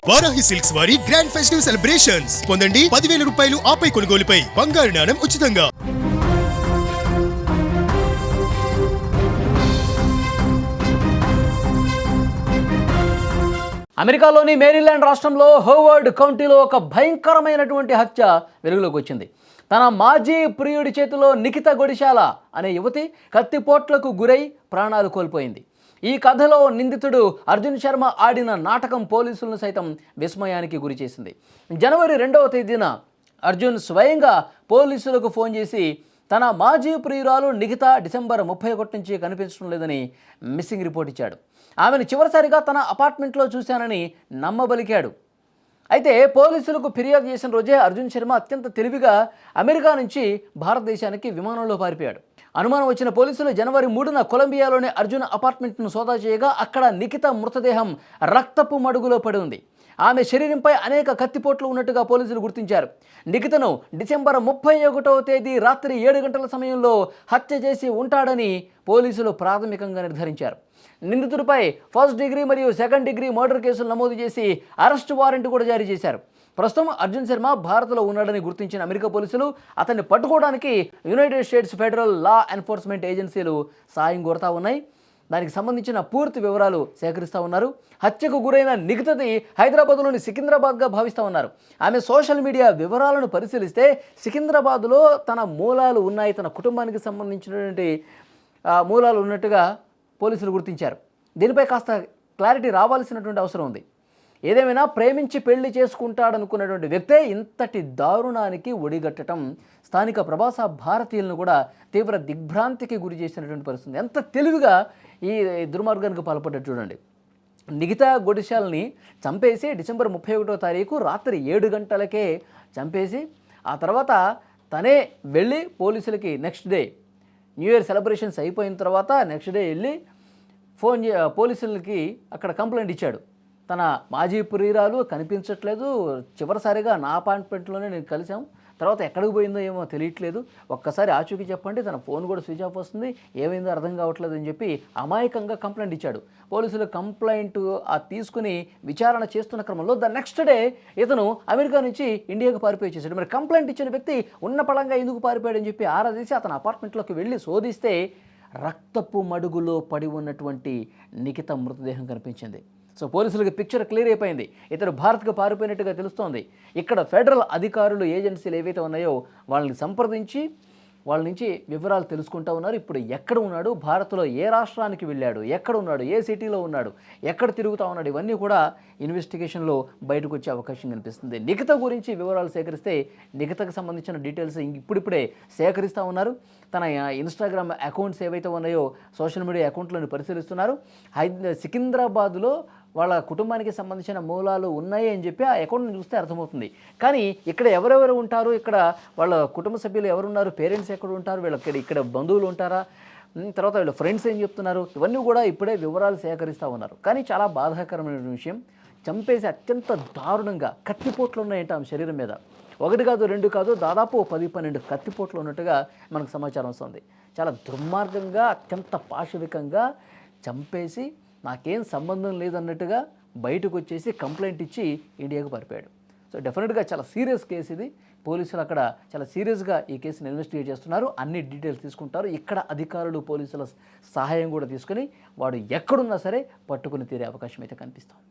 Varahi silks వారి grand festive celebrations పొందండి 10,000 రూపాయలు ఆపై కొనుగోలుపై బంగారు నాణెం ఉచితంగా. అమెరికాలోని మేరీల్యాండ్ రాష్ట్రంలో హోవర్డ్ కౌంటీలో ఒక భయంకరమైనటువంటి హత్య వెలుగులోకి వచ్చింది. తన మాజీ ప్రియుడి చేతిలో నిఖిత గొడిశాల అనే యువతి కత్తిపోట్లకు గురై ప్రాణాలు కోల్పోయింది. ఈ కథలో నిందితుడు అర్జున్ శర్మ ఆడిన నాటకం పోలీసులను సైతం విస్మయానికి గురిచేసింది. జనవరి 2వ తేదీన అర్జున్ స్వయంగా పోలీసులకు ఫోన్ చేసి తన మాజీ ప్రియురాలు నిఖిత డిసెంబర్ 31 నుంచి కనిపించడం లేదని మిస్సింగ్ రిపోర్ట్ ఇచ్చాడు. ఆమెను చివరిసారిగా తన అపార్ట్మెంట్లో చూశానని నమ్మబలికాడు. అయితే పోలీసులకు ఫిర్యాదు చేసిన రోజే అర్జున్ శర్మ అత్యంత తెలివిగా అమెరికా నుంచి భారతదేశానికి విమానంలో పారిపోయాడు. అనుమానం వచ్చిన పోలీసులు జనవరి 3న కొలంబియాలోని అర్జున్ అపార్ట్మెంట్ను సోదా చేయగా అక్కడ నిఖిత మృతదేహం రక్తపు మడుగులో పడి ఉంది. ఆమె శరీరంపై అనేక కత్తిపోట్లు ఉన్నట్టుగా పోలీసులు గుర్తించారు. నిఖితను డిసెంబర్ 31వ తేదీ రాత్రి 7 గంటల సమయంలో హత్య చేసి ఉంటాడని పోలీసులు ప్రాథమికంగా నిర్ధారించారు. నిందితుడిపై ఫస్ట్ డిగ్రీ మరియు సెకండ్ డిగ్రీ మర్డర్ కేసులు నమోదు చేసి అరెస్ట్ వారెంట్ కూడా జారీ చేశారు. ప్రస్తుతం అర్జున్ శర్మ భారత్లో ఉన్నాడని గుర్తించిన అమెరికా పోలీసులు అతన్ని పట్టుకోవడానికి United states federal law enforcement ఏజెన్సీలు సాయం కోరుతా ఉన్నాయి. దానికి సంబంధించిన పూర్తి వివరాలు సేకరిస్తూ ఉన్నారు. హత్యకు గురైన నిఖితది హైదరాబాద్లోని సికింద్రాబాద్గా భావిస్తూ ఉన్నారు. ఆమె సోషల్ మీడియా వివరాలను పరిశీలిస్తే సికింద్రాబాద్లో తన మూలాలు ఉన్నాయి, తన కుటుంబానికి సంబంధించినటువంటి మూలాలు ఉన్నట్టుగా పోలీసులు గుర్తించారు. దీనిపై కాస్త క్లారిటీ రావాల్సినటువంటి అవసరం ఉంది. ఏదేమైనా ప్రేమించి పెళ్లి చేసుకుంటాడనుకున్నటువంటి వ్యక్తే ఇంతటి దారుణానికి ఒడిగట్టడం స్థానిక ప్రవాస భారతీయులను కూడా తీవ్ర దిగ్భ్రాంతికి గురి చేసినటువంటి పరిస్థితి. ఎంత తెలివిగా ఈ దుర్మార్గానికి పాల్పడ్డట్టు చూడండి. నిఖితా గొడిశాల్ని చంపేసి డిసెంబర్ 31వ తారీఖు రాత్రి 7 గంటలకే చంపేసి ఆ తర్వాత తనే వెళ్ళి పోలీసులకి next day new year celebrations అయిపోయిన తర్వాత నెక్స్ట్ డే వెళ్ళి పోలీసులకి అక్కడ కంప్లైంట్ ఇచ్చాడు. తన మాజీ ప్రియురాలు కనిపించట్లేదు, చివరిసారిగా నా అపార్ట్మెంట్లోనే నేను కలిసాం, తర్వాత ఎక్కడికి పోయిందో ఏమో తెలియట్లేదు, ఒక్కసారి ఆచూకీ చెప్పండి, తన ఫోన్ కూడా స్విచ్ ఆఫ్ వస్తుంది, ఏమైందో అర్థం కావట్లేదు అని చెప్పి అమాయకంగా కంప్లైంట్ ఇచ్చాడు. పోలీసులు కంప్లైంట్ తీసుకుని విచారణ చేస్తున్న క్రమంలో నెక్స్ట్ డే ఇతను అమెరికా నుంచి ఇండియాకు పారిపోయి చేశాడు. మరి కంప్లైంట్ ఇచ్చిన వ్యక్తి ఉన్న పళంగా ఎందుకు పారిపోయాడని చెప్పి ఆరా తీసి అతని అపార్ట్మెంట్లోకి వెళ్ళి శోధిస్తే రక్తపు మడుగులో పడి ఉన్నటువంటి నిఖిత మృతదేహం కనిపించింది. సో పోలీసులకు పిక్చర్ క్లియర్ అయిపోయింది. ఇతను భారత్కు పారిపోయినట్టుగా తెలుస్తోంది. ఇక్కడ ఫెడరల్ అధికారులు ఏజెన్సీలు ఏవైతే ఉన్నాయో వాళ్ళని సంప్రదించి వాళ్ళ నుంచి వివరాలు తెలుసుకుంటూ ఉన్నారు. ఇప్పుడు ఎక్కడ ఉన్నాడు, భారత్లో ఏ రాష్ట్రానికి వెళ్ళాడు, ఎక్కడ ఉన్నాడు, ఏ సిటీలో ఉన్నాడు, ఎక్కడ తిరుగుతూ ఉన్నాడు, ఇవన్నీ కూడా ఇన్వెస్టిగేషన్లో బయటకు వచ్చే అవకాశం కనిపిస్తుంది. నిఖిత గురించి వివరాలు సేకరిస్తే నిఖితకు సంబంధించిన డీటెయిల్స్ ఇప్పుడిప్పుడే సేకరిస్తూ ఉన్నారు. తన ఇన్స్టాగ్రామ్ అకౌంట్స్ ఏవైతే ఉన్నాయో సోషల్ మీడియా అకౌంట్లను పరిశీలిస్తున్నారు. సికింద్రాబాద్లో వాళ్ళ కుటుంబానికి సంబంధించిన మూలాలు ఉన్నాయి అని చెప్పి ఆ అకౌంట్ని చూస్తే అర్థమవుతుంది. కానీ ఇక్కడ ఎవరెవరు ఉంటారు, ఇక్కడ వాళ్ళ కుటుంబ సభ్యులు ఎవరున్నారు, పేరెంట్స్ ఎక్కడ ఉంటారు, వీళ్ళకి ఇక్కడ బంధువులు ఉంటారా, తర్వాత వీళ్ళ ఫ్రెండ్స్ ఏం చెప్తున్నారు, ఇవన్నీ కూడా ఇప్పుడే వివరాలు సేకరిస్తూ ఉన్నారు. కానీ చాలా బాధాకరమైన విషయం, చంపేసి అత్యంత దారుణంగా కత్తిపోట్లు ఉన్నాయంట ఆమె శరీరం మీద. 1 కాదు 2 కాదు, దాదాపు 10-12 కత్తిపోట్లు ఉన్నట్టుగా మనకు సమాచారం వస్తుంది. చాలా దుర్మార్గంగా అత్యంత పాశవికంగా చంపేసి నాకేం సంబంధం లేదన్నట్టుగా బయటకు వచ్చేసి కంప్లైంట్ ఇచ్చి ఇండియాకు పారిపోయాడు. సో డెఫినెట్గా చాలా సీరియస్ కేసు ఇది. పోలీసులు అక్కడ చాలా సీరియస్గా ఈ కేసుని ఇన్వెస్టిగేట్ చేస్తున్నారు. అన్ని డీటెయిల్స్ తీసుకుంటారు. ఇక్కడ అధికారులు పోలీసుల సహాయం కూడా తీసుకుని వాడు ఎక్కడున్నా సరే పట్టుకుని తీరే అవకాశం అయితే కనిపిస్తుంది.